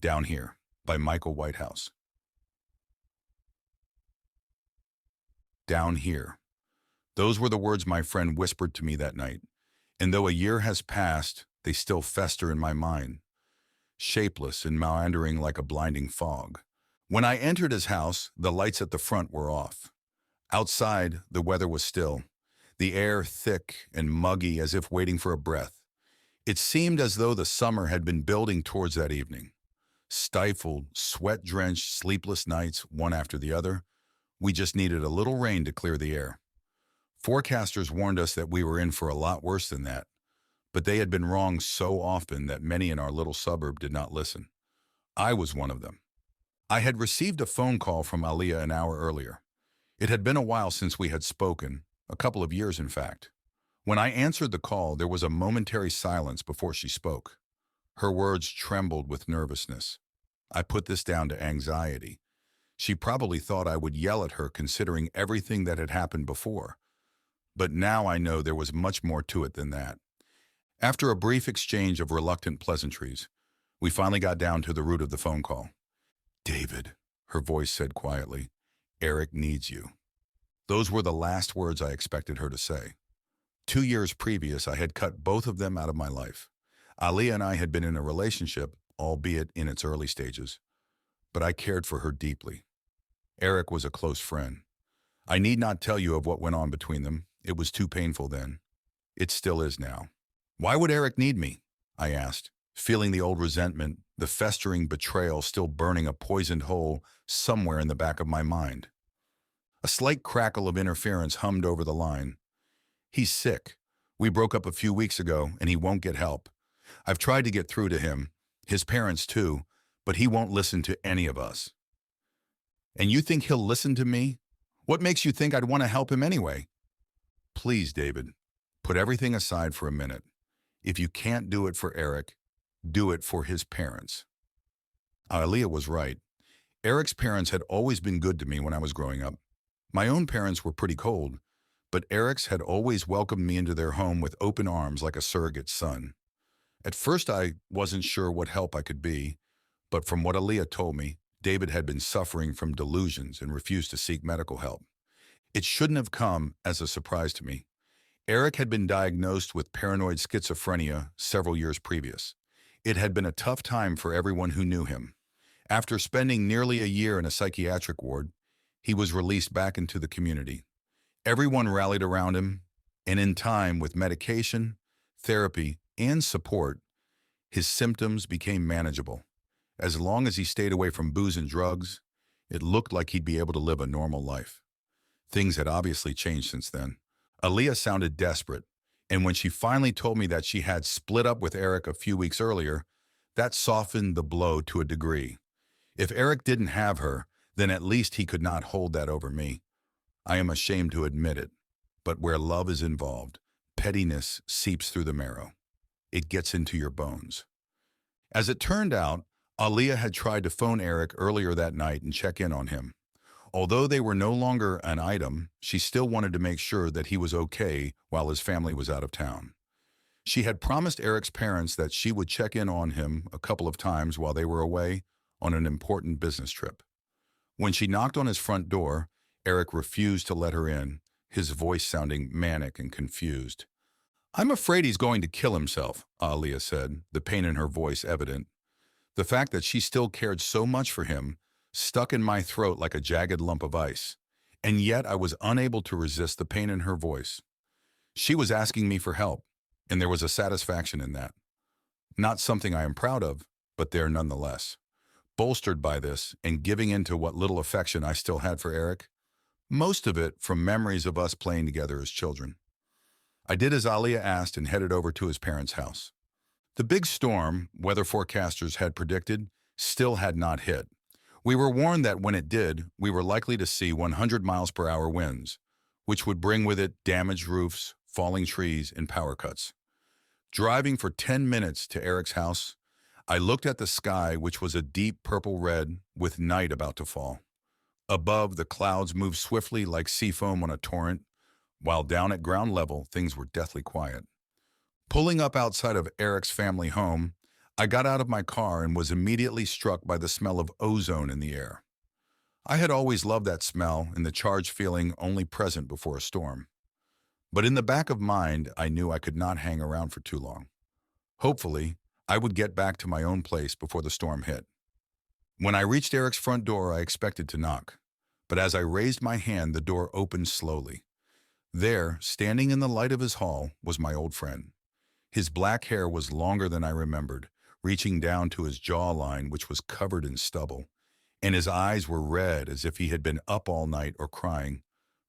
Down Here by Michael Whitehouse. Down here. Those were the words my friend whispered to me that night, and though a year has passed, they still fester in my mind, shapeless and meandering like a blinding fog. When I entered his house, the lights at the front were off. Outside, the weather was still, the air thick and muggy as if waiting for a breath. It seemed as though the summer had been building towards that evening. Stifled, sweat-drenched, sleepless nights, one after the other. We just needed a little rain to clear the air. Forecasters warned us that we were in for a lot worse than that, but they had been wrong so often that many in our little suburb did not listen. I was one of them. I had received a phone call from Aliyah an hour earlier. It had been a while since we had spoken, a couple of years in fact. When I answered the call, there was a momentary silence before she spoke. Her words trembled with nervousness. I put this down to anxiety. She probably thought I would yell at her considering everything that had happened before. But now I know there was much more to it than that. After a brief exchange of reluctant pleasantries, we finally got down to the root of the phone call. "David," her voice said quietly, "Eric needs you." Those were the last words I expected her to say. 2 years previous, I had cut both of them out of my life. Aliyah and I had been in a relationship, albeit in its early stages, but I cared for her deeply. Eric was a close friend. I need not tell you of what went on between them. It was too painful then. It still is now. "Why would Eric need me?" I asked, feeling the old resentment, the festering betrayal still burning a poisoned hole somewhere in the back of my mind. A slight crackle of interference hummed over the line. "He's sick. We broke up a few weeks ago, and he won't get help. I've tried to get through to him, his parents too, but he won't listen to any of us." "And you think he'll listen to me? What makes you think I'd want to help him anyway?" "Please, David, put everything aside for a minute. If you can't do it for Eric, do it for his parents." Aliyah was right. Eric's parents had always been good to me when I was growing up. My own parents were pretty cold, but Eric's had always welcomed me into their home with open arms like a surrogate son. At first, I wasn't sure what help I could be, but from what Aliyah told me, David had been suffering from delusions and refused to seek medical help. It shouldn't have come as a surprise to me. Eric had been diagnosed with paranoid schizophrenia several years previous. It had been a tough time for everyone who knew him. After spending nearly a year in a psychiatric ward, he was released back into the community. Everyone rallied around him, and in time, with medication, therapy, and support, his symptoms became manageable. As long as he stayed away from booze and drugs, it looked like he'd be able to live a normal life. Things had obviously changed since then. Aliyah sounded desperate, and when she finally told me that she had split up with Eric a few weeks earlier, that softened the blow to a degree. If Eric didn't have her, then at least he could not hold that over me. I am ashamed to admit it, but where love is involved, pettiness seeps through the marrow. It gets into your bones. As it turned out, Aliyah had tried to phone Eric earlier that night and check in on him. Although they were no longer an item, she still wanted to make sure that he was okay while his family was out of town. She had promised Eric's parents that she would check in on him a couple of times while they were away on an important business trip. When she knocked on his front door, Eric refused to let her in, his voice sounding manic and confused. "I'm afraid he's going to kill himself," Aliyah said, the pain in her voice evident. The fact that she still cared so much for him stuck in my throat like a jagged lump of ice, and yet I was unable to resist the pain in her voice. She was asking me for help, and there was a satisfaction in that. Not something I am proud of, but there nonetheless. Bolstered by this, and giving in to what little affection I still had for Eric, most of it from memories of us playing together as children. I did as Aliyah asked and headed over to his parents' house. The big storm weather forecasters had predicted still had not hit. We were warned that when it did, we were likely to see 100 miles per hour winds, which would bring with it damaged roofs, falling trees, and power cuts. Driving for 10 minutes to Eric's house, I looked at the sky, which was a deep purple red with night about to fall. Above, the clouds moved swiftly like sea foam on a torrent, while down at ground level, things were deathly quiet. Pulling up outside of Eric's family home, I got out of my car and was immediately struck by the smell of ozone in the air. I had always loved that smell and the charged feeling only present before a storm. But in the back of mind, I knew I could not hang around for too long. Hopefully, I would get back to my own place before the storm hit. When I reached Eric's front door, I expected to knock. But as I raised my hand, the door opened slowly. There, standing in the light of his hall, was my old friend. His black hair was longer than I remembered, reaching down to his jawline, which was covered in stubble, and his eyes were red as if he had been up all night or crying,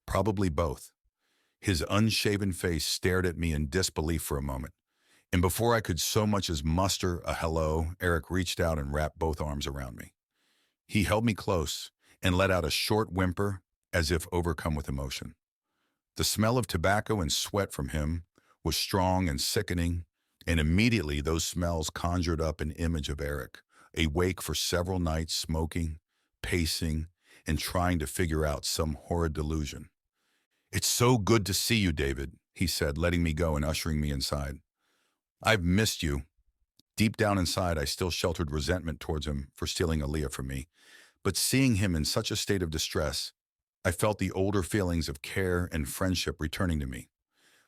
probably both. His unshaven face stared at me in disbelief for a moment, and before I could so much as muster a hello, Eric reached out and wrapped both arms around me. He held me close and let out a short whimper as if overcome with emotion. The smell of tobacco and sweat from him was strong and sickening, and immediately those smells conjured up an image of Eric, awake for several nights smoking, pacing, and trying to figure out some horrid delusion. "It's so good to see you, David," he said, letting me go and ushering me inside. "I've missed you." Deep down inside, I still sheltered resentment towards him for stealing Aaliyah from me, but seeing him in such a state of distress, I felt the older feelings of care and friendship returning to me,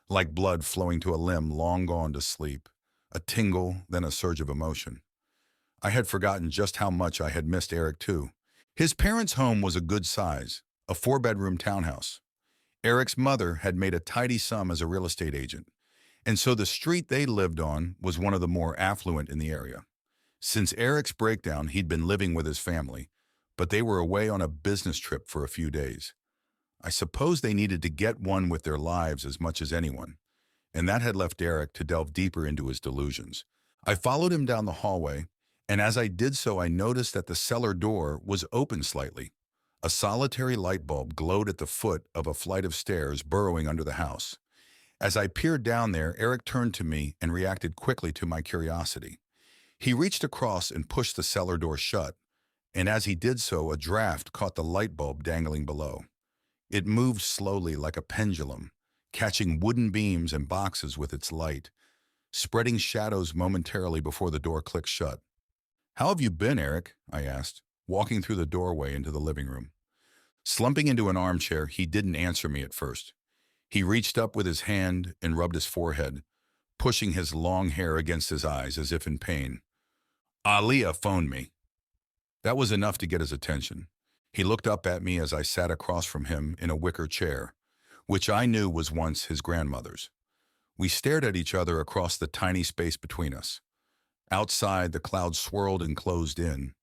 like blood flowing to a limb long gone to sleep, a tingle, then a surge of emotion. I had forgotten just how much I had missed Eric too. His parents' home was a good size, a 4-bedroom townhouse. Eric's mother had made a tidy sum as a real estate agent, and so the street they lived on was one of the more affluent in the area. Since Eric's breakdown, he'd been living with his family, but they were away on a business trip for a few days. I suppose they needed to get one with their lives as much as anyone, and that had left Eric to delve deeper into his delusions. I followed him down the hallway, and as I did so, I noticed that the cellar door was open slightly. A solitary light bulb glowed at the foot of a flight of stairs burrowing under the house. As I peered down there, Eric turned to me and reacted quickly to my curiosity. He reached across and pushed the cellar door shut, and as he did so, a draft caught the light bulb dangling below. It moved slowly like a pendulum, catching wooden beams and boxes with its light, spreading shadows momentarily before the door clicked shut. "How have you been, Eric?" I asked, walking through the doorway into the living room. Slumping into an armchair, he didn't answer me at first. He reached up with his hand and rubbed his forehead, pushing his long hair against his eyes as if in pain. "Aaliyah phoned me." That was enough to get his attention. He looked up at me as I sat across from him in a wicker chair, which I knew was once his grandmother's. We stared at each other across the tiny space between us. Outside, the clouds swirled and closed in,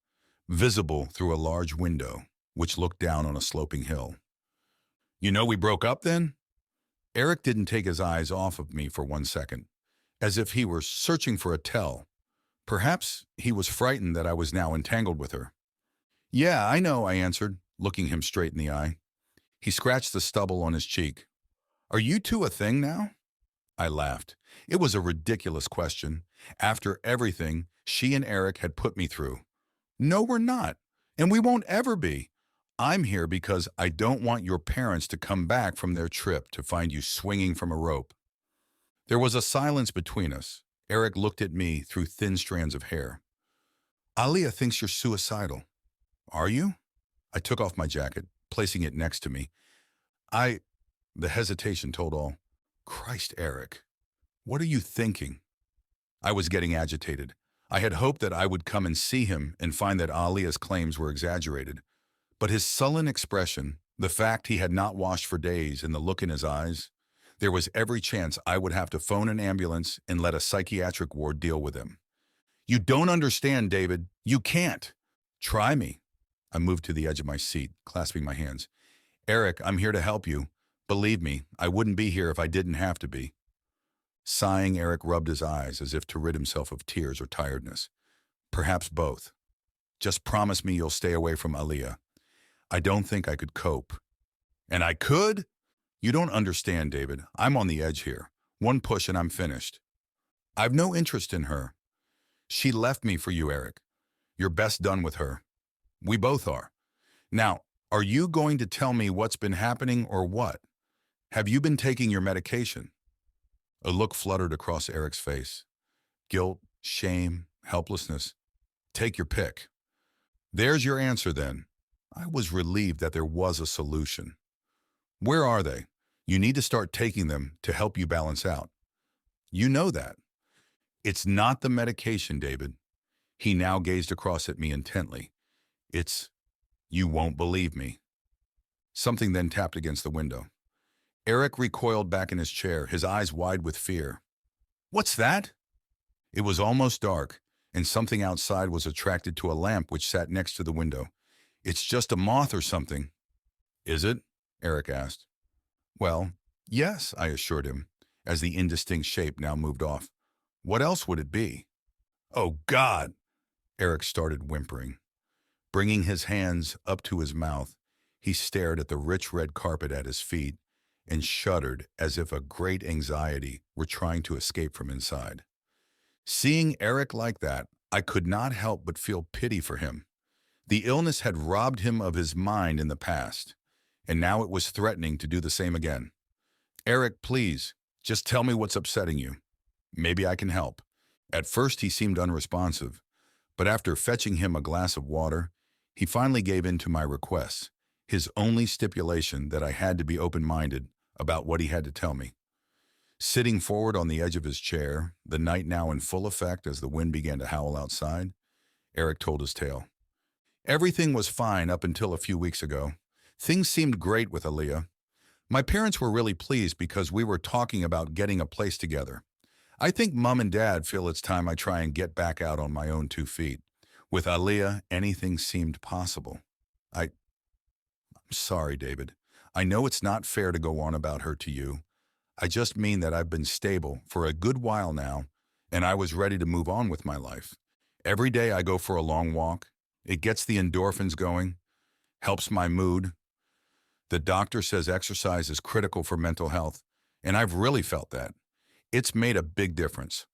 visible through a large window, which looked down on a sloping hill. "You know we broke up then?" Eric didn't take his eyes off of me for 1 second, as if he were searching for a tell. Perhaps he was frightened that I was now entangled with her. "Yeah, I know," I answered, looking him straight in the eye. He scratched the stubble on his cheek. "Are you two a thing now?" I laughed. It was a ridiculous question, after everything she and Eric had put me through. "No, we're not, and we won't ever be. I'm here because I don't want your parents to come back from their trip to find you swinging from a rope." There was a silence between us. Eric looked at me through thin strands of hair. "Aaliyah thinks you're suicidal." "Are you?" I took off my jacket, placing it next to me. I... The hesitation told all. "Christ, Eric, what are you thinking?" I was getting agitated. I had hoped that I would come and see him and find that Aaliyah's claims were exaggerated. But his sullen expression, the fact he had not washed for days, and the look in his eyes, there was every chance I would have to phone an ambulance and let a psychiatric ward deal with him. "You don't understand, David. You can't." "Try me." I moved to the edge of my seat, clasping my hands. "Eric, I'm here to help you. Believe me, I wouldn't be here if I didn't have to be." Sighing, Eric rubbed his eyes as if to rid himself of tears or tiredness. "Perhaps both. Just promise me you'll stay away from Aaliyah. I don't think I could cope." "And I could?" "You don't understand, David. I'm on the edge here. One push and I'm finished." "I've no interest in her. She left me for you, Eric. You're best done with her. We both are. Now, are you going to tell me what's been happening or what? Have you been taking your medication?" A look fluttered across Eric's face. Guilt, shame, helplessness. Take your pick. There's your answer then. I was relieved that there was a solution. Where are they? You need to start taking them to help you balance out. You know that. It's not the medication, David. He now gazed across at me intently. It's, you won't believe me. Something then tapped against the window. Eric recoiled back in his chair, his eyes wide with fear. What's that? It was almost dark, and something outside was attracted to a lamp which sat next to the window. It's just a moth or something. Is it? Eric asked. Well, yes, I assured him, as the indistinct shape now moved off. What else would it be? Oh, God! Eric started whimpering. Bringing his hands up to his mouth, he stared at the rich red carpet at his feet and shuddered as if a great anxiety were trying to escape from inside. Seeing Eric like that, I could not help but feel pity for him. The illness had robbed him of his mind in the past, and now it was threatening to do the same again. Eric, please, just tell me what's upsetting you. Maybe I can help. At first he seemed unresponsive, but after fetching him a glass of water, he finally gave in to my requests, his only stipulation that I had to be open-minded about what he had to tell me. Sitting forward on the edge of his chair, the night now in full effect as the wind began to howl outside, Eric told his tale. Everything was fine up until a few weeks ago. Things seemed great with Aaliyah. My parents were really pleased because we were talking about getting a place together. I think Mom and Dad feel it's time I try and get back out on my own 2 feet. With Aaliyah, anything seemed possible. I'm sorry, David. I know it's not fair to go on about her to you. I just mean that I've been stable for a good while now, and I was ready to move on with my life. Every day I go for a long walk. It gets the endorphins going, helps my mood. The doctor says exercise is critical for mental health, and I've really felt that. It's made a big difference.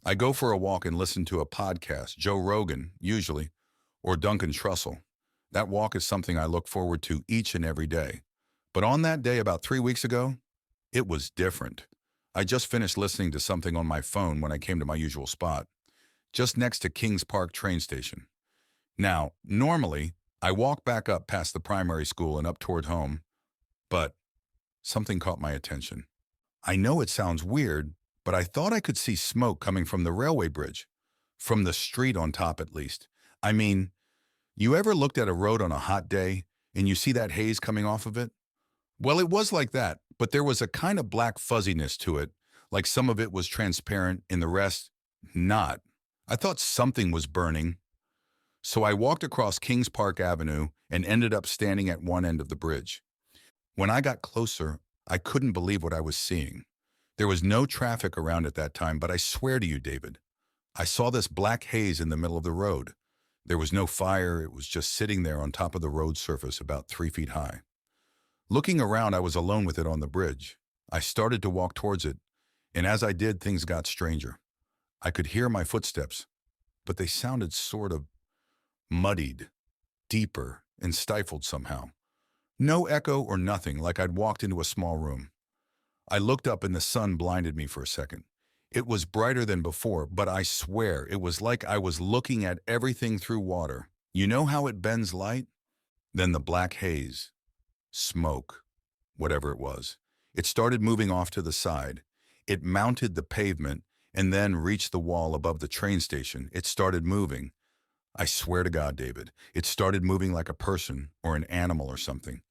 I go for a walk and listen to a podcast, Joe Rogan, usually, or Duncan Trussell. That walk is something I look forward to each and every day. But on that day about 3 weeks ago, it was different. I just finished listening to something on my phone when I came to my usual spot, just next to Kings Park train station. Now, normally, I walk back up past the primary school and up toward home, but something caught my attention. I know it sounds weird, but I thought I could see smoke coming from the railway bridge, from the street on top at least. I mean, you ever looked at a road on a hot day and you see that haze coming off of it? Well, it was like that, but there was a kind of black fuzziness to it, like some of it was transparent and the rest not. I thought something was burning. So I walked across Kings Park Avenue and ended up standing at one end of the bridge. When I got closer, I couldn't believe what I was seeing. There was no traffic around at that time, but I swear to you, David, I saw this black haze in the middle of the road. There was no fire, it was just sitting there on top of the road surface about 3 feet high. Looking around, I was alone with it on the bridge. I started to walk towards it, and as I did, things got stranger. I could hear my footsteps, but they sounded sort of muddied, deeper, and stifled somehow. No echo or nothing, like I'd walked into a small room. I looked up and the sun blinded me for a second. It was brighter than before, but I swear it was like I was looking at everything through water. You know how it bends light? Then the black haze, smoke, whatever it was. It started moving off to the side. It mounted the pavement and then reached the wall above the train station. It started moving. I swear to God, David, it started moving like a person or an animal or something.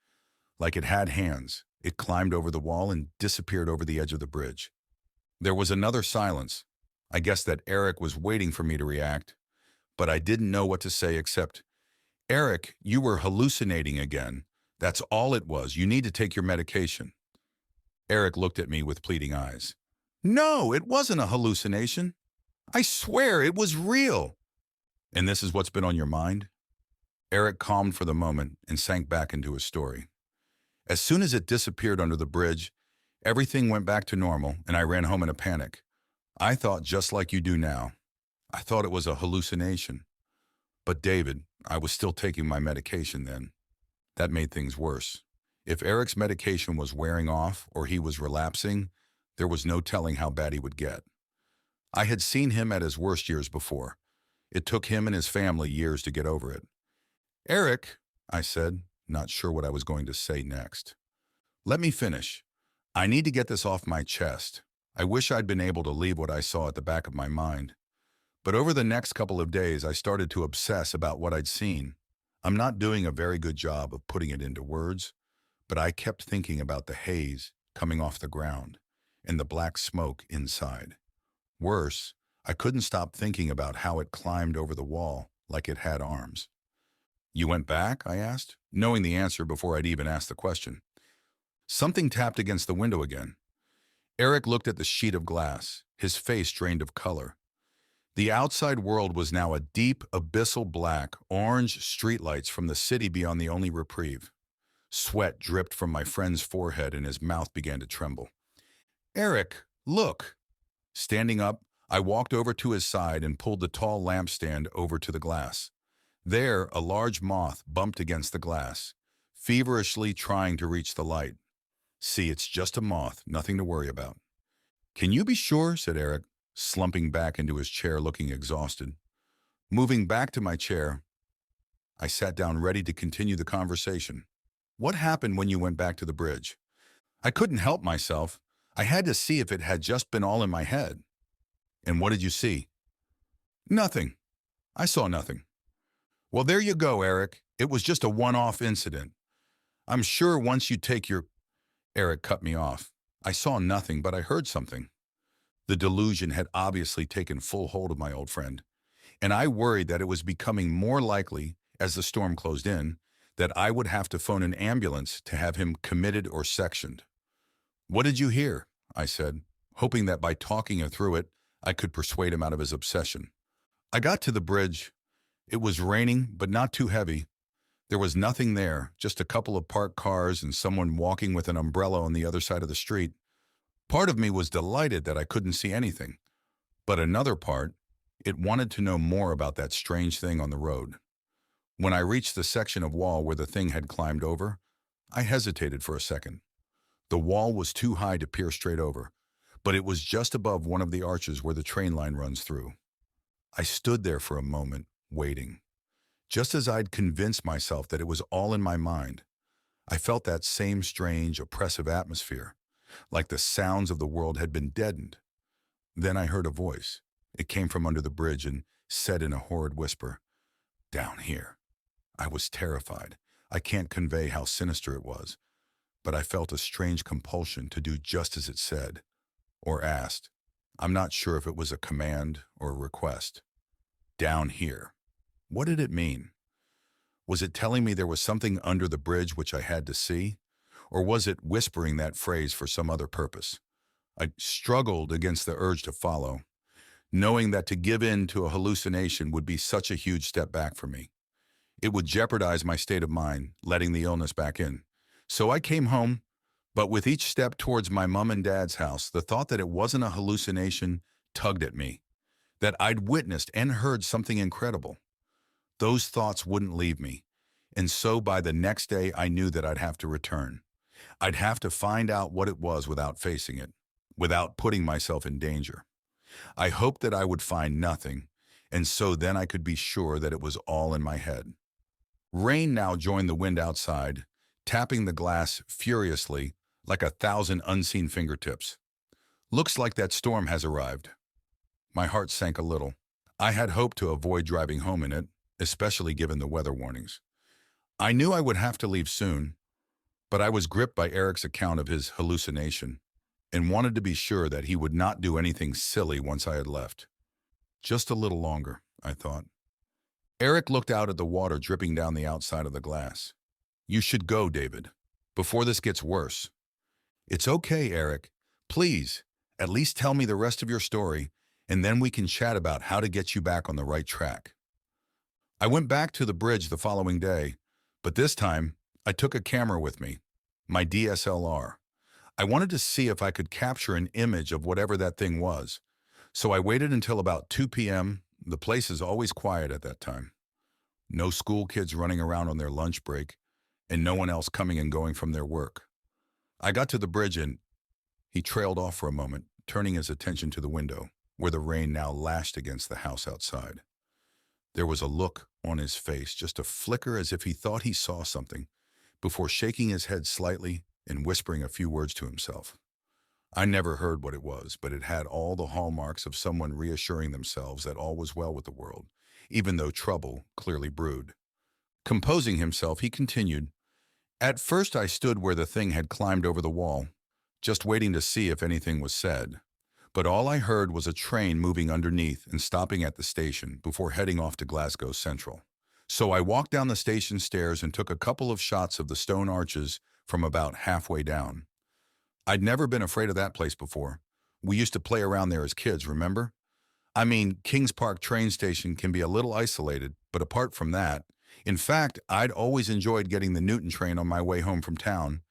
Like it had hands. It climbed over the wall and disappeared over the edge of the bridge. There was another silence. I guess that Eric was waiting for me to react, but I didn't know what to say except, Eric, you were hallucinating again. That's all it was. You need to take your medication. Eric looked at me with pleading eyes. No, it wasn't a hallucination. I swear it was real. And this is what's been on your mind? Eric calmed for the moment and sank back into his story. As soon as it disappeared under the bridge, everything went back to normal and I ran home in a panic. I thought just like you do now. I thought it was a hallucination. But David, I was still taking my medication then. That made things worse. If Eric's medication was wearing off or he was relapsing, there was no telling how bad he would get. I had seen him at his worst years before. It took him and his family years to get over it. Eric, I said, not sure what I was going to say next. Let me finish. I need to get this off my chest. I wish I'd been able to leave what I saw at the back of my mind. But over the next couple of days, I started to obsess about what I'd seen. I'm not doing a very good job of putting it into words, but I kept thinking about the haze coming off the ground and the black smoke inside. Worse, I couldn't stop thinking about how it climbed over the wall like it had arms. You went back? I asked, knowing the answer before I'd even asked the question. Something tapped against the window again. Eric looked at the sheet of glass, his face drained of color. The outside world was now a deep, abyssal black, orange streetlights from the city beyond the only reprieve. Sweat dripped from my friend's forehead and his mouth began to tremble. Eric, look! Standing up, I walked over to his side and pulled the tall lampstand over to the glass. There, a large moth bumped against the glass, feverishly trying to reach the light. See, it's just a moth, nothing to worry about. Can you be sure? Said Eric, slumping back into his chair looking exhausted. Moving back to my chair, I sat down ready to continue the conversation. What happened when you went back to the bridge? I couldn't help myself. I had to see if it had just been all in my head. And what did you see? Nothing. I saw nothing. Well, there you go, Eric. It was just a one-off incident. I'm sure once you take your... Eric cut me off. I saw nothing, but I heard something. The delusion had obviously taken full hold of my old friend, and I worried that it was becoming more likely, as the storm closed in, that I would have to phone an ambulance to have him committed or sectioned. What did you hear? I said, hoping that by talking him through it, I could persuade him out of his obsession. I got to the bridge. It was raining, but not too heavy. There was nothing there, just a couple of parked cars and someone walking with an umbrella on the other side of the street. Part of me was delighted that I couldn't see anything, but another part, it wanted to know more about that strange thing on the road. When I reached the section of wall where the thing had climbed over, I hesitated for a second. The wall was too high to peer straight over, but it was just above one of the arches where the train line runs through. I stood there for a moment, waiting. Just as I'd convinced myself that it was all in my mind, I felt that same strange, oppressive atmosphere, like the sounds of the world had been deadened. Then I heard a voice. It came from under the bridge and said in a horrid whisper, "Down here." I was terrified. I can't convey how sinister it was, but I felt a strange compulsion to do just as it said, or asked. I'm not sure if it was a command or a request. Down here. What did it mean? Was it telling me there was something under the bridge which I had to see? Or was it whispering that phrase for some other purpose? I struggled against the urge to follow, knowing that to give in to a hallucination would be such a huge step back for me. It would jeopardize my state of mind, letting the illness back in. So I came home, but with each step towards my mom and dad's house, the thought that it wasn't a hallucination tugged at me, that I'd witnessed and heard something incredible. Those thoughts wouldn't leave me, and so by the next day I knew that I'd have to return. I'd have to find out what it was without facing it, without putting myself in danger. I hoped that I would find nothing, and so then I could be sure that it was all in my head. Rain now joined the wind outside, tapping the glass furiously like 1,000 unseen fingertips. Looks like that storm has arrived. My heart sank a little. I had hoped to avoid driving home in it, especially given the weather warnings. I knew I would have to leave soon, but I was gripped by Eric's account of his hallucination and wanted to be sure that he would not do anything silly once I had left. Just a little longer, I thought. Eric looked out at the water dripping down the outside of the glass. You should go, David, before this gets worse. It's okay, Eric. Please, at least tell me the rest of your story, and then we can chat about how to get you back on the right track. I went back to the bridge the following day, but this time I took a camera with me, my DSLR. I wanted to see if I could capture an image of whatever that thing was, so I waited until about 2 p.m. The place is always quiet at that time. No school kids running around on their lunch break, and no one else coming and going from their work. I got to the bridge and he trailed off for a moment, turning his attention to the window, where the rain now lashed against the house outside. There was a look on his face, just a flicker as if he thought he saw something, before shaking his head slightly and whispering a few words to himself. I never heard what it was, but it had all the hallmarks of someone reassuring themselves that all was well with the world, even though trouble clearly brewed. Composing himself, he continued, "At first I stood where the thing had climbed over the wall, just waiting to see if anything was said. But all I heard was a train moving underneath and stopping at the station before heading off to Glasgow Central. So I walked down the station stairs and took a couple of shots of the stone arches from about halfway down. I'd never been afraid of that place before. We used to play around there as kids, remember? I mean, Kings Park train station can be a little isolated, but apart from that, in fact, I'd always enjoyed getting the Newton train on my way home from town,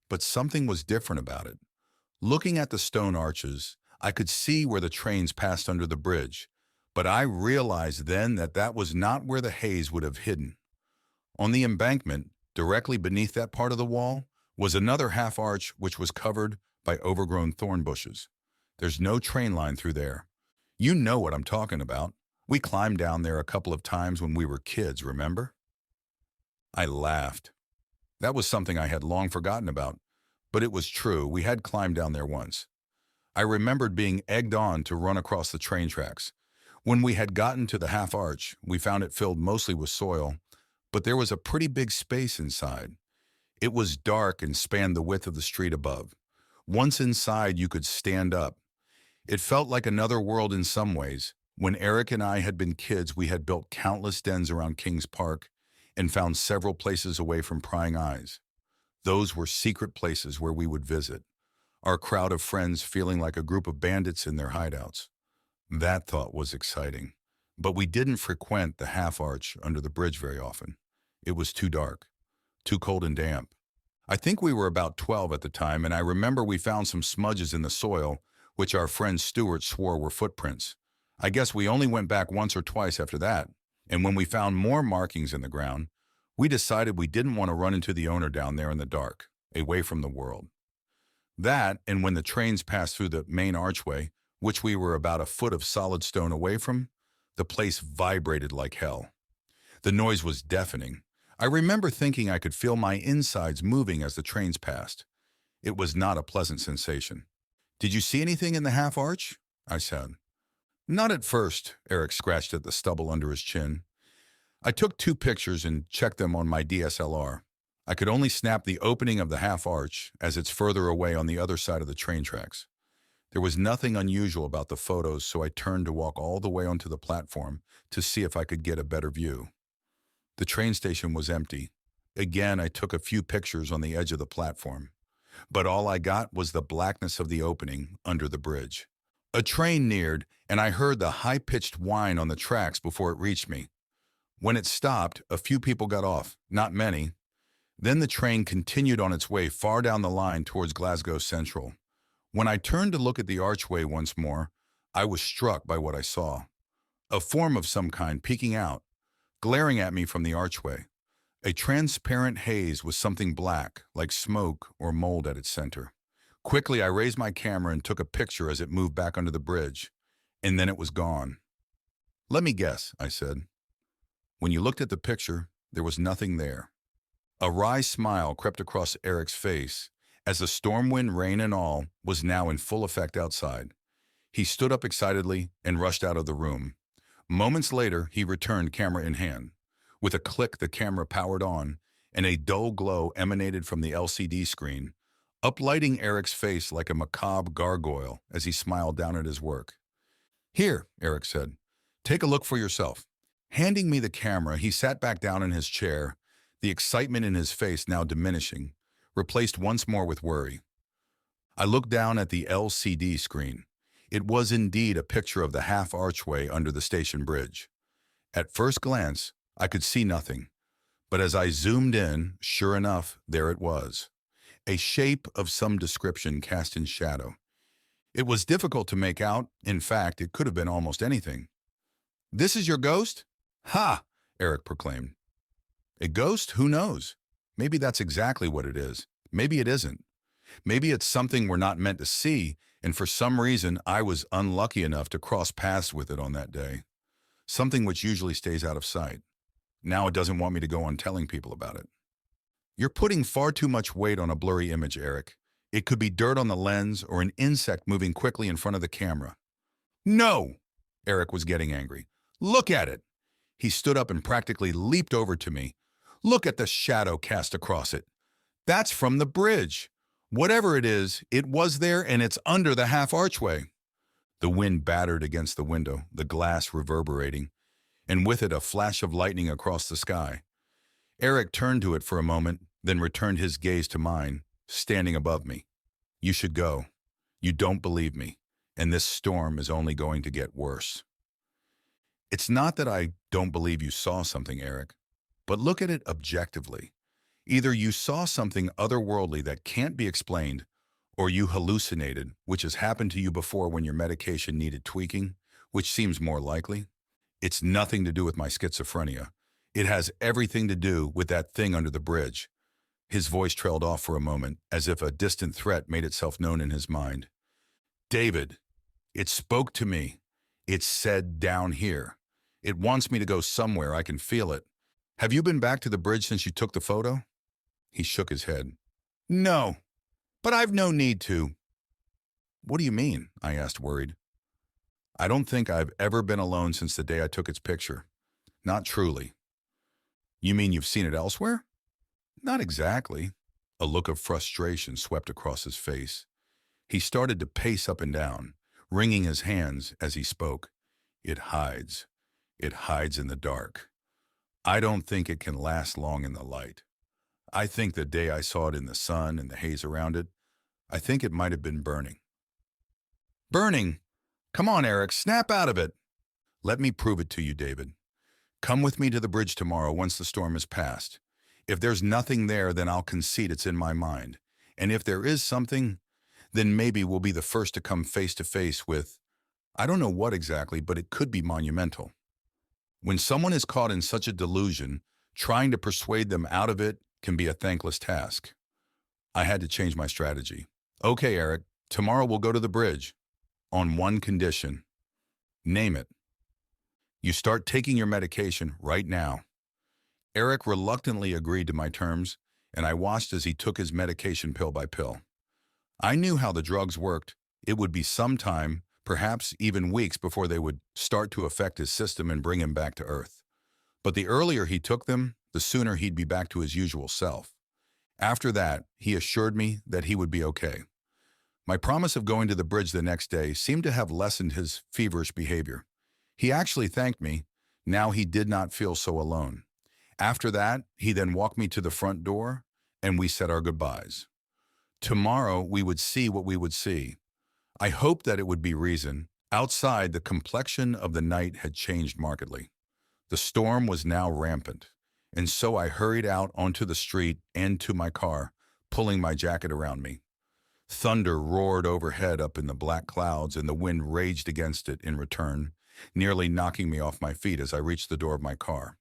but something was different about it. Looking at the stone arches, I could see where the trains passed under the bridge, but I realized then that that was not where the haze would have hidden. On the embankment, directly beneath that part of the wall, was another half arch which was covered by overgrown thorn bushes. There's no train line through there. You know what I'm talking about. We climbed down there a couple of times when we were kids, remember? I laughed. That was something I had long forgotten about, but it was true. We had climbed down there once. I remembered being egged on to run across the train tracks. When we had gotten to the half arch, we found it filled mostly with soil, but there was a pretty big space inside. It was dark and spanned the width of the street above. Once inside, you could stand up. It felt like another world in some ways. When Eric and I had been kids, we had built countless dens around Kings Park and found several places away from prying eyes. Those were secret places where we would visit, our crowd of friends feeling like a group of bandits in their hideouts. That thought was exciting. But we didn't frequent the half arch under the bridge very often. It was too dark, too cold and damp. I think we were about 12 at the time, and I remember we found some smudges in the soil, which our friend Stuart swore were footprints. I guess we only went back once or twice after that, and when we found more markings in the ground, we decided we didn't want to run into the owner down there in the dark, away from the world. That, and when the trains passed through the main archway, which we were about a foot of solid stone away from, the place vibrated like hell. The noise was deafening. I remember thinking I could feel my insides moving as the trains passed. It was not a pleasant sensation. "Did you see anything in the half arch?" I said. "Not at first," Eric scratched at the stubble under his chin. "I took 2 pictures and checked them on my DSLR. I could only snap the opening of the half arch as it's further away on the other side of the train tracks. There was nothing unusual about the photos, so I turned to walk all the way onto the platform to see if I could get a better view. The train station was empty. Again, I took a few pictures on the edge of the platform, but all I got was the blackness of the opening under the bridge. A train neared, and I heard the high-pitched whine on the tracks before it reached me. When it stopped, a few people got off, not many. Then the train continued on its way far down the line towards Glasgow Central. When I turned to look at the archway once more, I was struck by what I saw. A form of some kind peeking out, glaring at me from the archway. A transparent haze with something black, like smoke or mold at its center. Quickly, I raised my camera and took a picture as it moved back under the bridge, and then it was gone. "Let me guess," I said. When you looked at the picture, there was nothing there. A wry smile crept across Eric's face, as the storm wind, rain and all, was now in full effect outside. He stood up excitedly and rushed out of the room. Moments later, he returned camera in hand. With a click, the camera powered on, and a dull glow emanated from the LCD screen, uplighting Eric's face like a macabre gargoyle as he smiled down at his work. "Here," Eric said. "Take a look for yourself." Handing me the camera, he sat back down in his chair, the excitement in his face now diminishing, replaced once more with worry. I looked down at the LCD screen. It was indeed a picture of the half archway under the station bridge. At first glance, I could see nothing, but as I zoomed in, sure enough, there it was. A shape of some description cast in shadow. It was difficult to make out. In fact, it could have been almost anything. "This is your ghost?" "Ha!" Eric proclaimed. "A ghost? Who knows? Maybe that's exactly what it is. Maybe it isn't. Maybe it's something we're not meant to see, and for some reason I was unlucky enough to cross paths with it on that day. something which usually stays out of sight. Now it doesn't want me to go on telling people about it. You're putting far too much weight on a blurry image, Eric. It could be dirt on the lens or an insect moving quickly in front of the camera. No! Eric was getting angry. Look at it! He stood up and practically leaped over to me. Look at the shadow cast across it. That's from the bridge. Whatever it is, it was there and it's under the half archway. The wind battered against the window, the glass reverberating, and with it a flash of lightning across the sky. Eric turned to it for a moment, then returned his gaze to mine, standing above me. You should go. You don't believe me, and this storm is only going to get worse. It's not that I don't believe you saw something, Eric, but look at it objectively. Either you saw something otherworldly that can't be explained, or you hallucinated, which has happened to you before when your medication needed tweaking, which seems more likely. It's nothing to do with my schizophrenia. It has everything to do with that thing under the bridge. His voice trailed off for a moment, as if a distant threat made itself known in his mind. David, it spoke to me. It said down here. It wants me to go somewhere. I can feel it. Have you been back to the bridge since you took the photo? He shook his head. No, but I've no need to. What do you mean? I asked, worried. I don't think I've ever been alone since the day I took its picture. Not truly. You mean you've seen it elsewhere? Not exactly. A look of frustration swept across his face. He started to pace up and down, wringing his hands as he spoke. It hides. It hides in the dark. I don't think it can last long in the light. I think the day I saw it in the sun and the haze around it, I think it might have been burning. Burning? Come on, Eric, snap out of it. Let me prove it to you, David. Come with me to the bridge tomorrow once the storm has passed. If there's nothing there, then I'll concede it's in my mind. And if there is something, then maybe we'll be the first to come face to face with, I don't know what exactly, but it could be monumental. When someone is caught in such a delusion, trying to persuade them out of it can be a thankless task. I had to change my strategy. Okay, Eric, tomorrow we'll go to the bridge. On one condition. Name it. You start taking your medication right now. Eric reluctantly agreed to my terms, and I watched as he took his medication pill by pill. I knew how the drugs worked. It would be some time, perhaps even weeks, before they would start to affect his system and bring him back to earth. But the earlier he took them, the sooner he'd be back to his usual self. After that, he assured me that he would be okay. My promise of going to the bridge the next day seemed to have lessened his feverish behavior. He actually thanked me. Now he did not feel so alone. After that, he then walked me to the front door, and we said our goodbyes. Tomorrow, we would see what we would see. I hoped that it would be reason. Outside, the complexion of the night had changed markedly. The storm was now rampant, and so I hurried out onto the street and to my car, pulling my jacket around me. Thunder roared overhead up in the black clouds, and the wind raged against it in return, nearly knocking me off my feet as I reached the door of my car.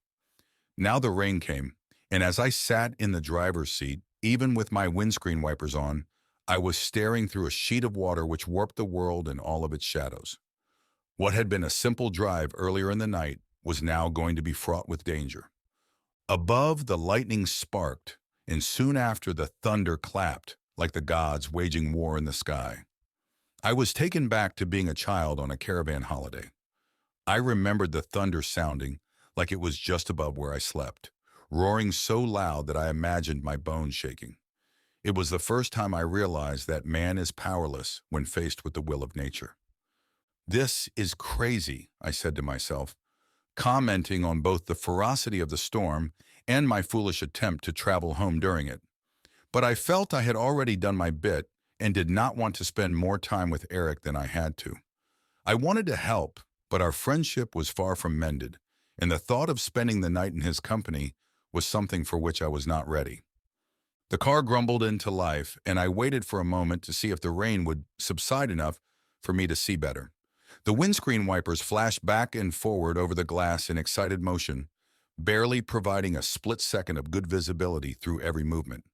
Now the rain came, and as I sat in the driver's seat, even with my windscreen wipers on, I was staring through a sheet of water which warped the world and all of its shadows. What had been a simple drive earlier in the night was now going to be fraught with danger. Above, the lightning sparked, and soon after the thunder clapped, like the gods waging war in the sky. I was taken back to being a child on a caravan holiday. I remembered the thunder sounding like it was just above where I slept, roaring so loud that I imagined my bones shaking. It was the first time I realized that man is powerless when faced with the will of nature. This is crazy, I said to myself, commenting on both the ferocity of the storm and my foolish attempt to travel home during it. But I felt I had already done my bit and did not want to spend more time with Eric than I had to. I wanted to help, but our friendship was far from mended, and the thought of spending the night in his company was something for which I was not ready. The car grumbled into life, and I waited for a moment to see if the rain would subside enough for me to see better. The windscreen wipers flashed back and forward over the glass in excited motion, barely providing a split second of good visibility through every movement.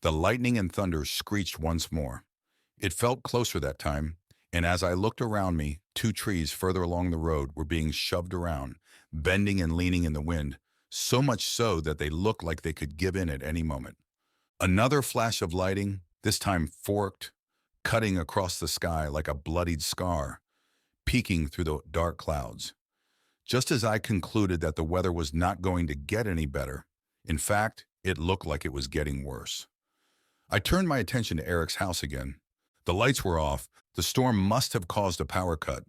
The lightning and thunder screeched once more. It felt closer that time, and as I looked around me, 2 trees further along the road were being shoved around, bending and leaning in the wind, so much so that they looked like they could give in at any moment. Another flash of lighting, this time forked, cutting across the sky like a bloodied scar, peeking through the dark clouds. Just as I concluded that the weather was not going to get any better, in fact, it looked like it was getting worse. I turned my attention to Eric's house again. The lights were off. The storm must have caused a power cut,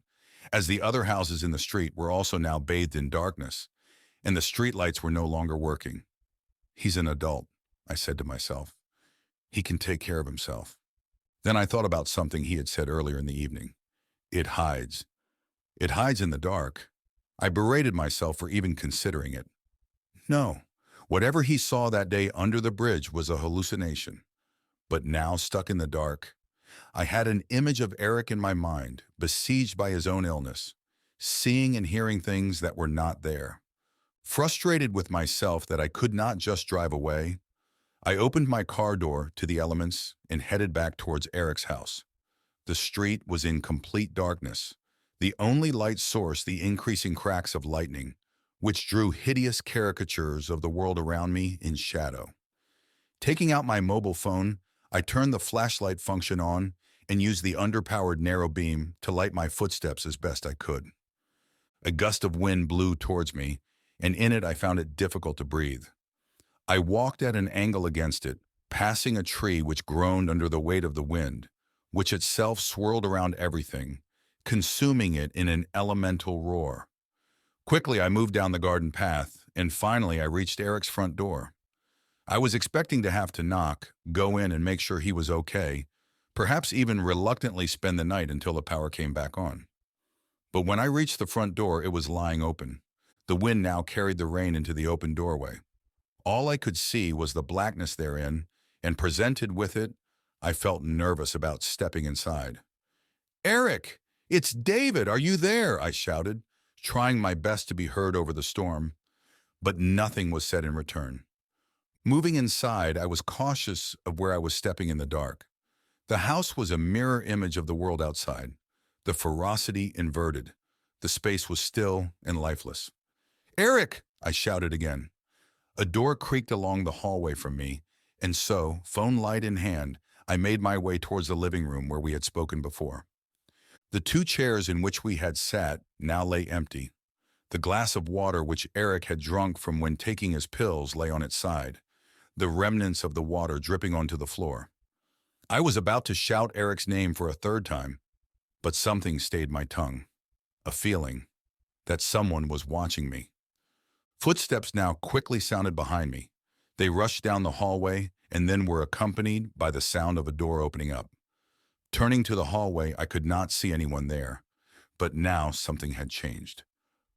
as the other houses in the street were also now bathed in darkness, and the street lights were no longer working. He's an adult, I said to myself. He can take care of himself. Then I thought about something he had said earlier in the evening. It hides. It hides in the dark. I berated myself for even considering it. No, whatever he saw that day under the bridge was a hallucination. But now, stuck in the dark, I had an image of Eric in my mind, besieged by his own illness, seeing and hearing things that were not there. Frustrated with myself that I could not just drive away, I opened my car door to the elements and headed back towards Eric's house. The street was in complete darkness, the only light source the increasing cracks of lightning, which drew hideous caricatures of the world around me in shadow. Taking out my mobile phone, I turned the flashlight function on and used the underpowered narrow beam to light my footsteps as best I could. A gust of wind blew towards me, and in it I found it difficult to breathe. I walked at an angle against it, passing a tree which groaned under the weight of the wind, which itself swirled around everything, consuming it in an elemental roar. Quickly I moved down the garden path, and finally I reached Eric's front door. I was expecting to have to knock, go in and make sure he was okay, perhaps even reluctantly spend the night until the power came back on. But when I reached the front door, it was lying open. The wind now carried the rain into the open doorway. All I could see was the blackness therein, and presented with it, I felt nervous about stepping inside. "Eric, it's David, are you there?" I shouted, trying my best to be heard over the storm, but nothing was said in return. Moving inside, I was cautious of where I was stepping in the dark. The house was a mirror image of the world outside, the ferocity inverted. The space was still and lifeless. "Eric!" I shouted again. A door creaked along the hallway from me, and so, phone light in hand, I made my way towards the living room where we had spoken before. The two chairs in which we had sat now lay empty. The glass of water which Eric had drunk from when taking his pills lay on its side, the remnants of the water dripping onto the floor. I was about to shout Eric's name for a third time, but something stayed my tongue. A feeling that someone was watching me. Footsteps now quickly sounded behind me. They rushed down the hallway and then were accompanied by the sound of a door opening up. Turning to the hallway, I could not see anyone there, but now something had changed.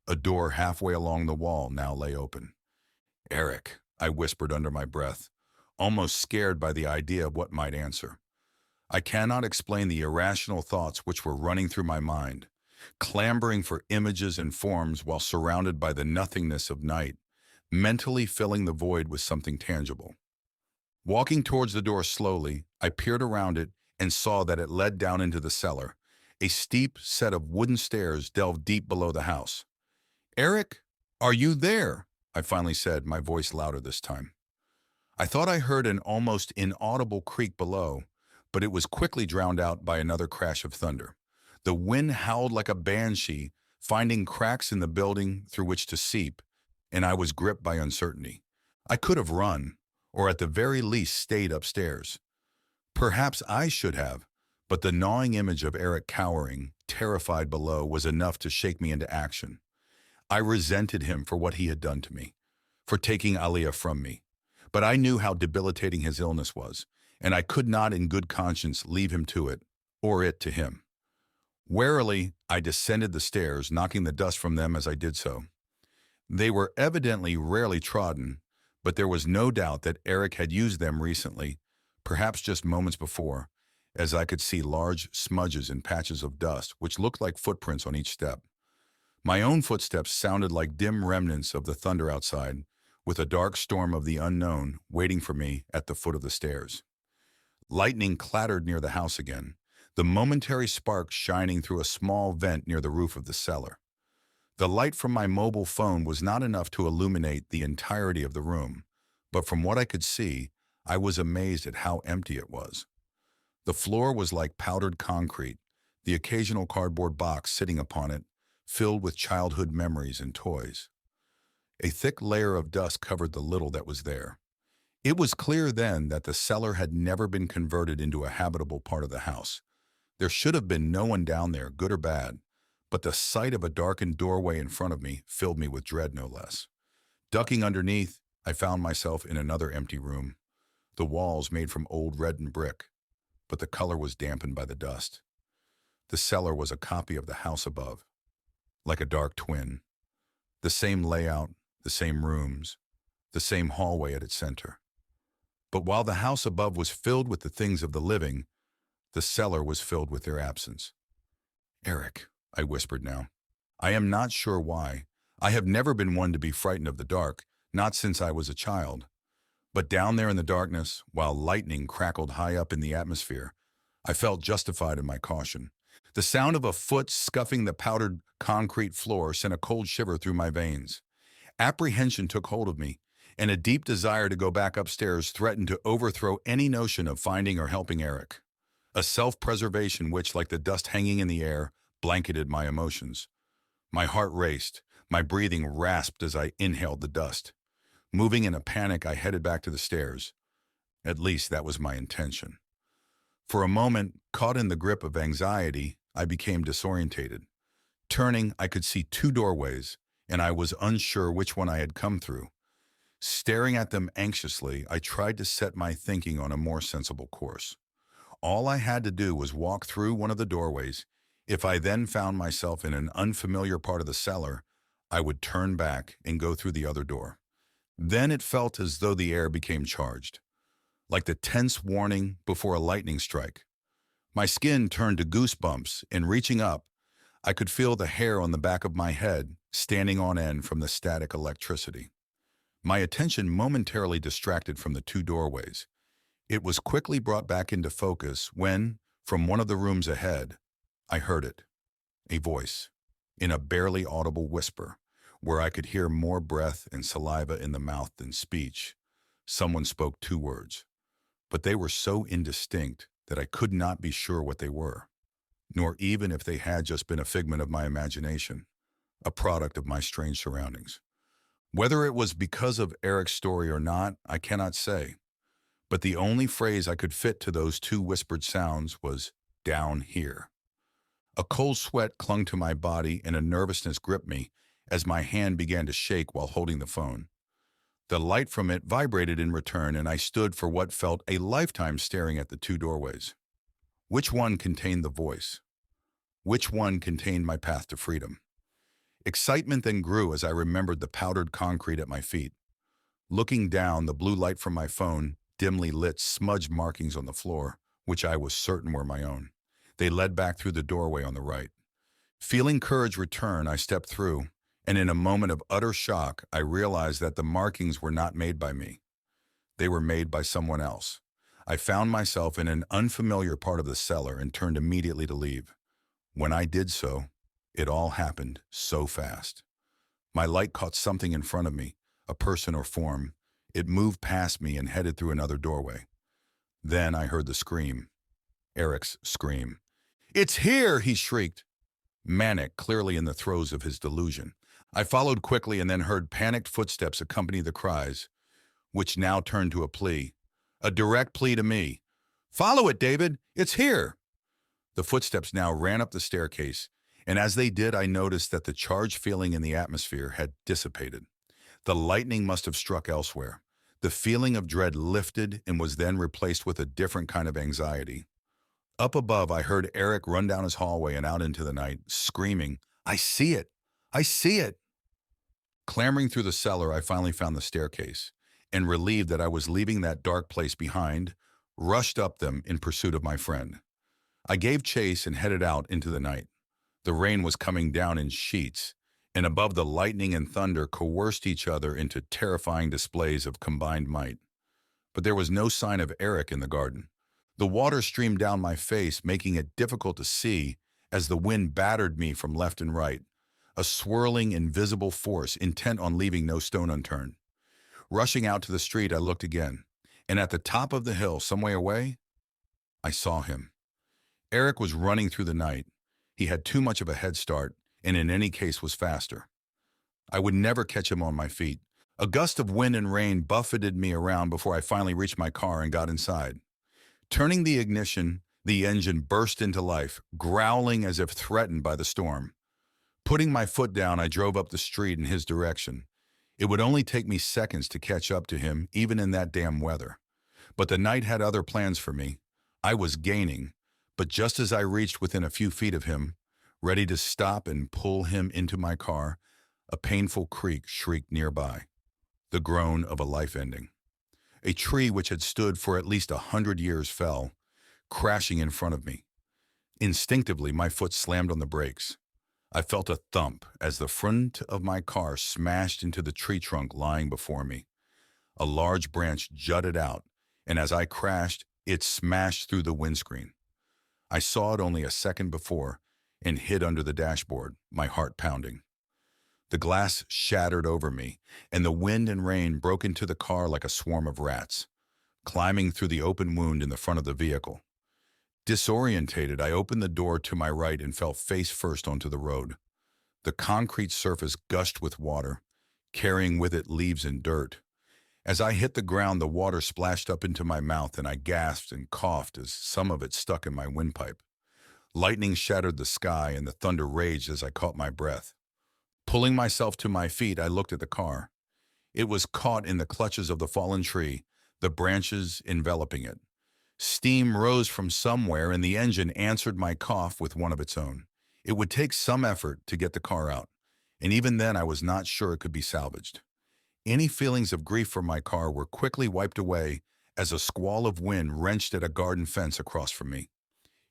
A door halfway along the wall now lay open. "Eric," I whispered under my breath, almost scared by the idea of what might answer. I cannot explain the irrational thoughts which were running through my mind, clambering for images and forms while surrounded by the nothingness of night, mentally filling the void with something tangible. Walking towards the door slowly, I peered around it and saw that it led down into the cellar. A steep set of wooden stairs delved deep below the house. "Eric, are you there?" I finally said, my voice louder this time. I thought I heard an almost inaudible creak below, but it was quickly drowned out by another crash of thunder. The wind howled like a banshee, finding cracks in the building through which to seep, and I was gripped by uncertainty. I could have run, or at the very least stayed upstairs. Perhaps I should have, but the gnawing image of Eric cowering, terrified below, was enough to shake me into action. I resented him for what he had done to me, for taking Aliyah from me. But I knew how debilitating his illness was, and I could not in good conscience leave him to it, or it to him. Warily, I descended the stairs, knocking the dust from them as I did so. They were evidently rarely trodden, but there was no doubt that Eric had used them recently, perhaps just moments before, as I could see large smudges and patches of dust which looked like footprints on each step. My own footsteps sounded like dim remnants of the thunder outside, with a dark storm of the unknown waiting for me at the foot of the stairs. Lightning clattered near the house again, the momentary spark shining through a small vent near the roof of the cellar. The light from my mobile phone was not enough to illuminate the entirety of the room, but from what I could see, I was amazed at how empty it was. The floor was like powdered concrete, the occasional cardboard box sitting upon it, filled with childhood memories and toys. A thick layer of dust covered the little that was there. It was clear then that the cellar had never been converted into a habitable part of the house. There should have been no one down there, good or bad, but the sight of a darkened doorway in front of me filled me with dread no less. Ducking underneath, I found myself in another empty room. The walls made from old reddened brick, but the color was dampened by the dust. The cellar was a copy of the house above, like a dark twin. The same layout, the same rooms, the same hallway at its center. But while the house above was filled with the things of the living, the cellar was filled with their absence. "Eric," I whispered now. "I am not sure why. I have never been one to be frightened of the dark, not since I was a child. But down there in the darkness, while lightning crackled high up in the atmosphere, I felt justified in my caution. The sound of a foot scuffing the powdered concrete floor sent a cold shiver through my veins. Apprehension took hold of me, and a deep desire to go back upstairs threatened to overthrow any notion of finding or helping Eric. A self-preservation which, like the dust hanging in the air, blanketed my emotions. My heart raced, my breathing rasped as I inhaled the dust. Moving in a panic, I headed back to the stairs. At least that was my intention. For a moment, caught in the grip of anxiety, I became disorientated. Turning, I could see two doorways, and I was unsure which one I had come through. Staring at them anxiously, I tried to set my thinking on a more sensible course. All I had to do was walk through one of the doorways. If I then found myself in an unfamiliar part of the cellar, I would turn back and go through the other door. Then it felt as though the air became charged, like the tense warning before a lightning strike. My skin turned to goosebumps, and reaching up, I could feel the hair on the back of my head standing on end from the static electricity. My attention momentarily distracted from the two doorways. It was quickly brought back into focus when, from one of the rooms ahead, I heard it. A voice, in a barely audible whisper, where I could hear more breath and saliva in the mouth than speech. Someone spoke two words, but they were so indistinct that I could not be sure what they were, nor even if they had just been a figment of my imagination, a product of my strange surroundings. Whether it was because of Eric's story or not, I cannot say. But the only phrase I could fit to those two whispered sounds was, "down here." A cold sweat clung to my body and a nervousness gripped me as my hand began to shake while holding the phone. The light from it vibrated in return, and I stood for what felt a lifetime staring at the two doorways. Which one contained the voice? Which one contained my path to freedom? Excitement then grew as I remembered the powdered concrete at my feet. Looking down, the blue light from my phone dimly lit smudged markings on the floor, which I was certain were my own. They led back through the doorway on the right. Feeling courage return, I stepped through, and in a moment of utter shock, I realized that the markings were not made by me. They were made by someone else. I found myself in an unfamiliar part of the cellar and turned immediately to leave. When I did so, it all happened so fast. My light caught something in front of me, a person or form. It moved past me and headed through another doorway. Then I heard the scream. Eric's scream. "It's here!" he shrieked, manic, clearly in the throes of his delusion. I followed quickly and then heard panicked footsteps accompany the cries, which now turned to a plea. A direct plea to me. "Follow it, David! It's here!" The footsteps now ran up the staircase, and as they did, I noticed that the charged feeling in the atmosphere had dissipated. The lightning must have struck elsewhere. The feeling of dread lifted and was then replaced with a different kind of anxiety. Up above, I heard Eric run down his hallway and out into the night, screaming, "I see it! I see it!" Clambering through the cellar, I finally found the staircase, and relieved that I was leaving that dark place behind, rushed up them in pursuit of my friend. I gave chase and headed out into the night. The rain was coming down in sheets, and above the lightning and thunder coerced each other into terrifying displays of combined might. But there was no sign of Eric in the garden. The water streamed down my face, making it difficult to see as the wind battered me from left and right. a swirling, invisible force intent on leaving no stone unturned. Rushing out to the street, I looked again, and at the top of the hill, some way away, I saw him. Eric was running through the night. He had too much of a head start, and in any case was faster. I would never catch him on my feet. A gust of wind and rain buffeted me around before I finally reached my car and got inside. Turning the ignition, the engine burst into life, growling as if threatened by the storm. Putting my foot down, I drove up the street in his direction. It would only take me seconds to catch up to him, even in that damn weather. But the night had other plans for me. I was gaining, but just as I reached within a few feet of him, ready to stop and pull him into my car, a painful creak shrieked nearby, the groan of a life ending. A tree which had stood for at least 100 years fell, crashing in front of me. Instinctively, my foot slammed on the brakes. I felt a thump as the front of my car smashed into the tree trunk lying before me. A large branch jutted out, and as I crashed, it smashed through the windscreen. I saw it only a second before and hid under the dashboard, my heart pounding. The glass shattered over me, and the wind and rain broke into the car like a swarm of rats, climbing through the open wound in the front of the vehicle. Disorientated, I opened the door to my right and fell face first onto the road. The concrete surface gushed with water, carrying with it leaves and dirt. As I hit the ground, the water splashed up into my mouth and I gasped and coughed as some of it stuck in my windpipe. Lightning shattered the sky and the thunder raged as I caught my breath. Pulling myself to my feet, I looked at the car. It was caught in the clutches of the fallen tree, the branches enveloping it. Steam rose from somewhere and the engine answered my cough with one of its own. It would take some effort to get the car out, and even then I was not sure it could be salvaged. Any feelings of grief for my car were quickly wiped away as a squall of wind wrenched at a garden fence across from me.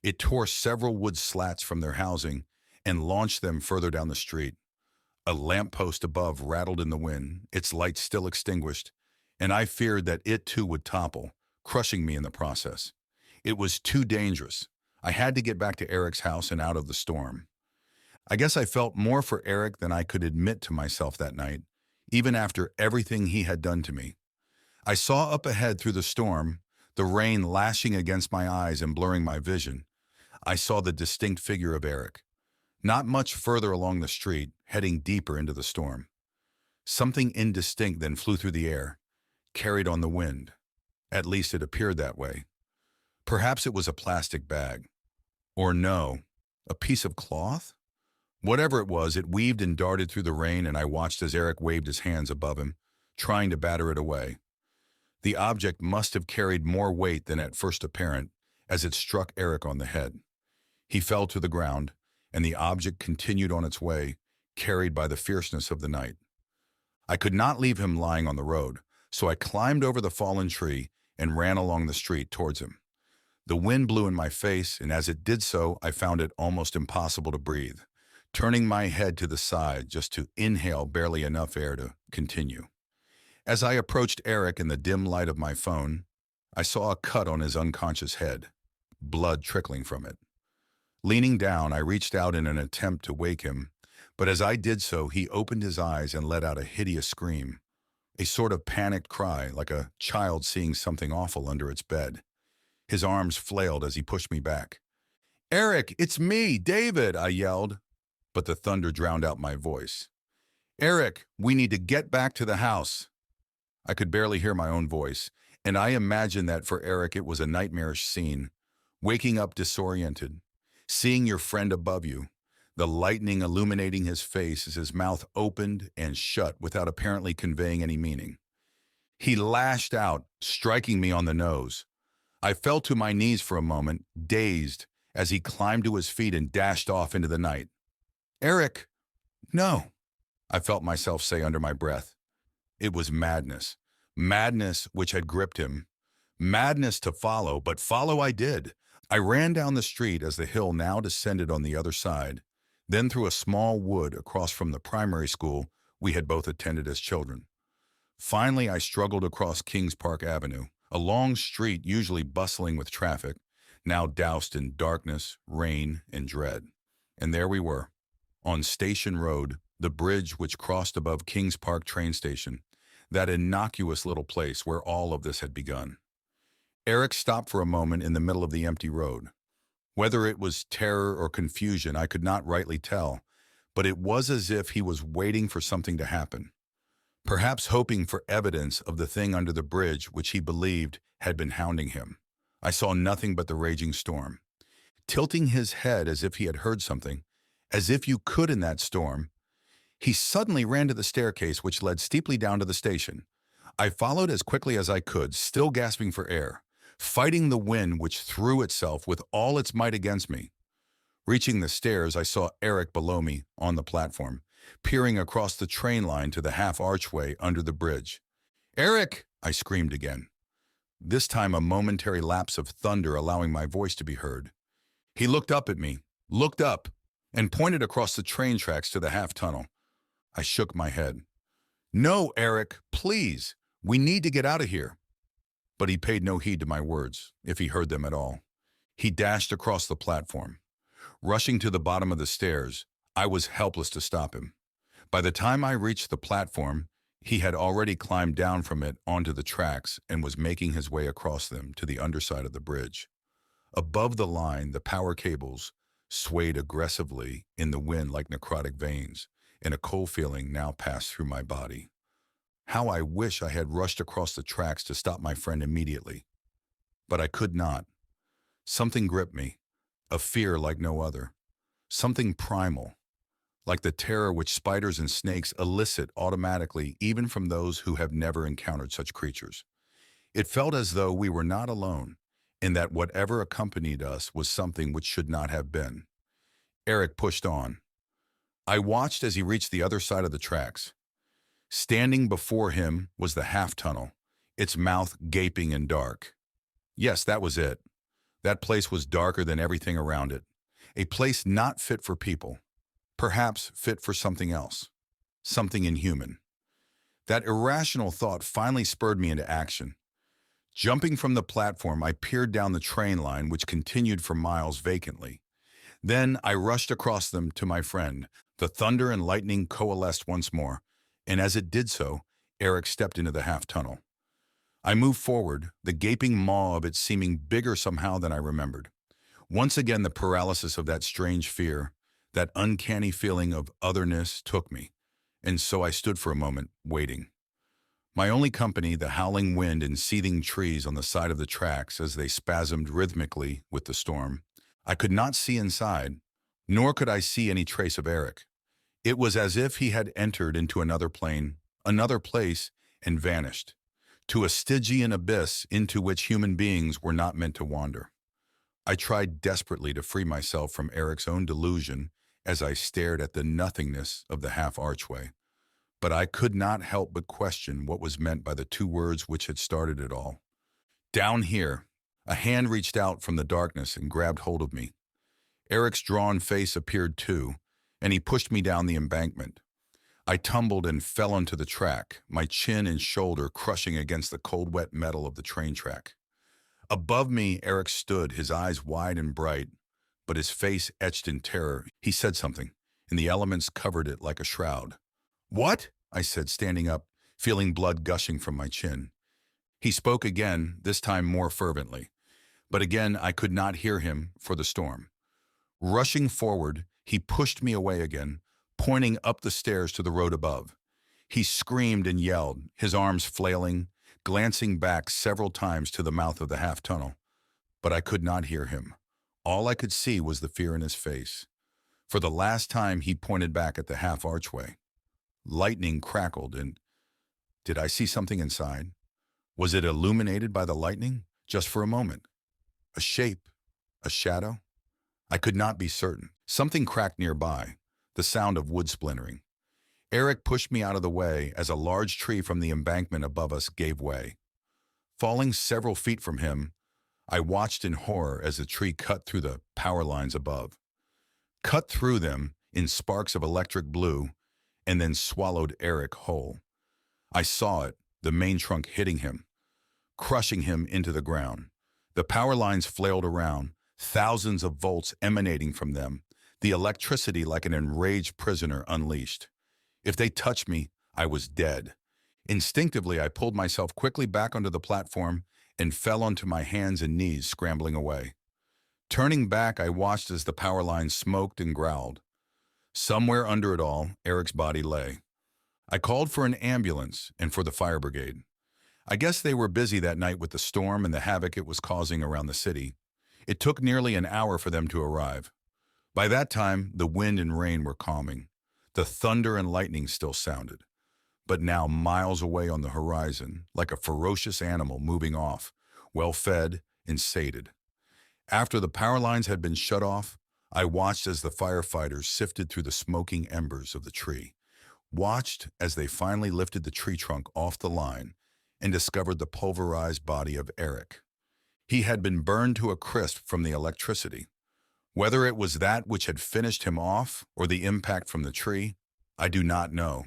It tore several wood slats from their housing and launched them further down the street. A lamppost above rattled in the wind, its light still extinguished, and I feared that it too would topple, crushing me in the process. It was too dangerous. I had to get back to Eric's house and out of the storm. I guess I felt more for Eric than I could admit to myself that night, even after everything he had done to me. I saw up ahead through the storm, the rain lashing against my eyes and blurring my vision. I saw the distinct figure of Eric, not much further along the street, heading deeper into the storm. Something indistinct then flew through the air, carried on the wind. At least it appeared that way. Perhaps it was a plastic bag. Or no, a piece of cloth? Whatever it was, it weaved and darted through the rain, and I watched as Eric waved his hands above him, trying to batter it away. The object must have carried more weight than at first apparent, as it struck Eric on the head. He fell to the ground, and the object continued on its way, carried by the fierceness of the night. I could not leave him lying on the road, so I climbed over the fallen tree and ran along the street towards him. The wind blew in my face, and as it did so, I found it almost impossible to breathe, turning my head to the side just to inhale barely enough air to continue. As I approached Eric in the dim light of my phone, I saw a cut on his unconscious head, blood trickling from it. Leaning down, I reached out in an attempt to wake him, but as I did so, he opened his eyes and let out a hideous scream, a sort of panicked cry like a child seeing something awful under its bed. His arms flailed as he pushed me back. "Eric, it's me, David," I yelled, but the thunder drowned out my voice. "Eric, we need to get back to the house." I could barely hear my own voice, and I imagined that for Eric it was a nightmarish scene, waking up disoriented, seeing your friend above you, the lightning illuminating his face as his mouth opened and shut without apparently conveying any meaning. He lashed out, striking me on the nose. I fell to my knees for a moment, dazed, as he climbed to his feet and dashed off into the night. "Eric, no," I felt myself say under my breath. It was madness. Madness which had gripped him. Madness to follow, but follow I did. I ran down the street as the hill now descended on the other side, then through a small wood across from the primary school we had both attended as children. Finally, I struggled across Kings Park Avenue, a long street usually bustling with traffic, now doused in darkness, rain, and dread. And there we were, On Station Road, the bridge which crossed above Kings Park train station, that innocuous little place where all of this had begun. Eric stopped for a moment in the middle of the empty road. Whether it was terror or confusion, I could not rightly tell, but it was as if he was waiting for something to happen, perhaps hoping for evidence of the thing under the bridge which he believed had been hounding him. I saw nothing but the raging storm. Tilting his head as if he had heard something, as if you could in that storm, he suddenly ran to the staircase which led steeply down to the station. I followed as quickly as I could, still gasping for air, fighting the wind which threw itself with all its might against me. Reaching the stairs, I saw Eric below me on the platform, peering across the train line to the half archway under the bridge. "Eric!" I screamed again, this time a momentary lapse of thunder allowing my voice to be heard. He looked up at me, looked up, and pointed across the train tracks to the half tunnel. I shook my head. "No, Eric, please. We need to get out of here." But he paid no heed to my words, if he heard them at all. He dashed across the platform. Rushing to the bottom of the stairs, I was helpless to stop him. By the time I reached the platform, he had already climbed down from it onto the tracks and was making his way across them to the underside of the bridge. Above the line, the power cables swayed aggressively in the wind like necrotic veins, and a cold feeling now passed through my body. How I wish I had rushed across the tracks to stop my friend immediately. But I could not. Something gripped me, a fear like no other. Something primal, like the terror which spiders and snakes elicit automatically even from those who have never encountered such creatures. It felt as though we were not alone, and that whatever accompanied us was something which should not have been. Eric pushed on. I watched as he reached the other side of the tracks. Standing before him was the half-tunnel, its mouth gaping and dark. Yes, that was it. That place was darker than everything around it. A place not fit for people. Perhaps fit for something else. Something inhuman. That irrational thought finally spurred me into action. Jumping from the platform, I peered down the train line, which continued for miles vacantly. Then I rushed across them to my friend. The thunder and lightning coalesced once more, and as it did so, Eric stepped into the half-tunnel. I moved forward, the gaping maw of it seeming bigger somehow than I remembered. Once again, the paralysis of that strange fear, that uncanny feeling of otherness took me, and so I stood for a moment, waiting. My only company, the howling wind and seething trees on the side of the tracks as they spasmed rhythmically with the storm. I could not see inside, nor could I see any trace of Eric. It was as if he had entered into another plane, another place, and vanished, to a Stygian abyss into which human beings were not meant to wander. I tried desperately to free myself from Eric's own delusion as I stared at the nothingness of the half-archway, but I could not help but question what was meant by the two words which had started it all. Down here, a hand reached out from the darkness and grabbed hold of me. Eric's drawn face appeared too, and he pushed me down the embankment. I tumbled and fell onto the track, my chin and shoulder crushing against the cold, wet metal of the train track. Above me, Eric stood, his eyes wide and bright, but his face etched in terror. He said something, and the elements covered it like a shroud. "What?" I said, standing up, feeling blood gushing from my chin. He spoke again, this time more fervently, but again I could not hear him for the storm. Rushing forward, he pushed me away again, pointing up the stairs to the road above. He screamed and yelled, his arms flailing, glancing back several times to the mouth of the half-tunnel. But I could not hear him. All I could see was the fear in his face. For the last time, he pointed back at the half-archway. Lightning crackled, and did I see something inside? Was it illuminated by the lightning? Just for a moment. A shape? A shadow? I could not be certain. Something cracked nearby, the sound of wood splintering. Eric pushed me out of the way as a large tree from the embankment above us gave way. Falling several feet from him, I watched in horror as the tree cut through the power lines above. Cut through them in sparks of electric blue, and then swallowed Eric whole. I saw it, the main trunk hitting him, crushing him into the ground. The power lines flailed around, thousands of volts emanating from them, the electricity like an enraged prisoner unleashed. If they touched me, I was dead. Instinctively, I pulled myself quickly back onto the platform and fell onto my hands and knees, scrambling away. Turning back, I watched as the power line smoked and growled. Somewhere under it all, Eric's body lay. I called for an ambulance and for the fire brigade. I guess they were busy that night with the storm and the havoc it was causing around the city. It took nearly an hour for them to arrive. By that time, the wind and rain were calming. The thunder and lightning still sounded. But now miles away on the horizon, like a ferocious animal moving off, well-fed and sated. After the power lines had been shut off, I watched as the firefighters sifted through the smoking embers of the tree, watched as they finally lifted the tree trunk off the line and discovered the pulverized body of Eric. He had been burned to a crisp from the electricity. Whether it was that which had finished him off or the impact from the tree, I do not know.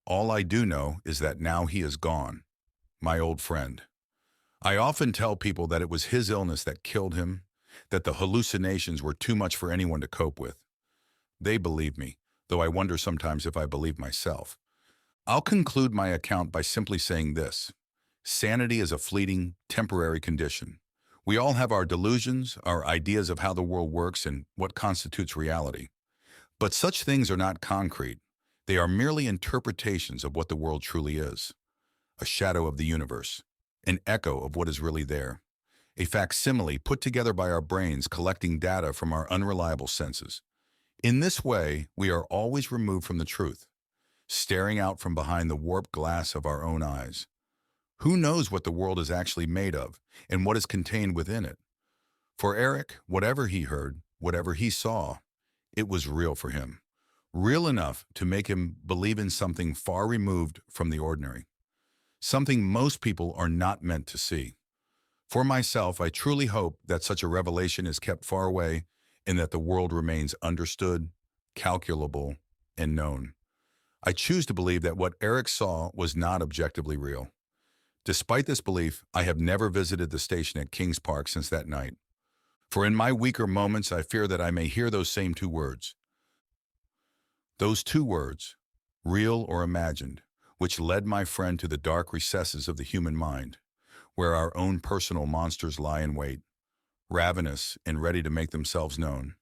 All I do know is that now he is gone, my old friend. I often tell people that it was his illness that killed him, that the hallucinations were too much for anyone to cope with. They believe me, though I wonder sometimes if I believe myself. I'll conclude my account by simply saying this. Sanity is a fleeting, temporary condition. We all have our delusions, our ideas of how the world works and what constitutes reality. But such things are not concrete. They are merely interpretations of what the world truly is. A shadow of the universe, an echo of what is really there, a facsimile put together by our brains collecting data from our unreliable senses. In this way, we are always removed from the truth, staring out from behind the warped glass of our own eyes. Who knows what the world is actually made of and what is contained within it? For Eric, whatever he heard, whatever he saw, it was real for him. Real enough to make him believe in something far removed from the ordinary. Something most people are not meant to see. For myself, I truly hope that such a revelation is kept far away and that the world remains understood, calculable, and known. I choose to believe that what Eric saw was not objectively real. Despite this belief, I have never visited the station at Kings Park since that night. For in my weaker moments, I fear that I may hear those same two words. Those two words, real or imagined, which led my friend to the dark recesses of the human mind, where our own personal monsters lie in wait, ravenous and ready to make themselves known.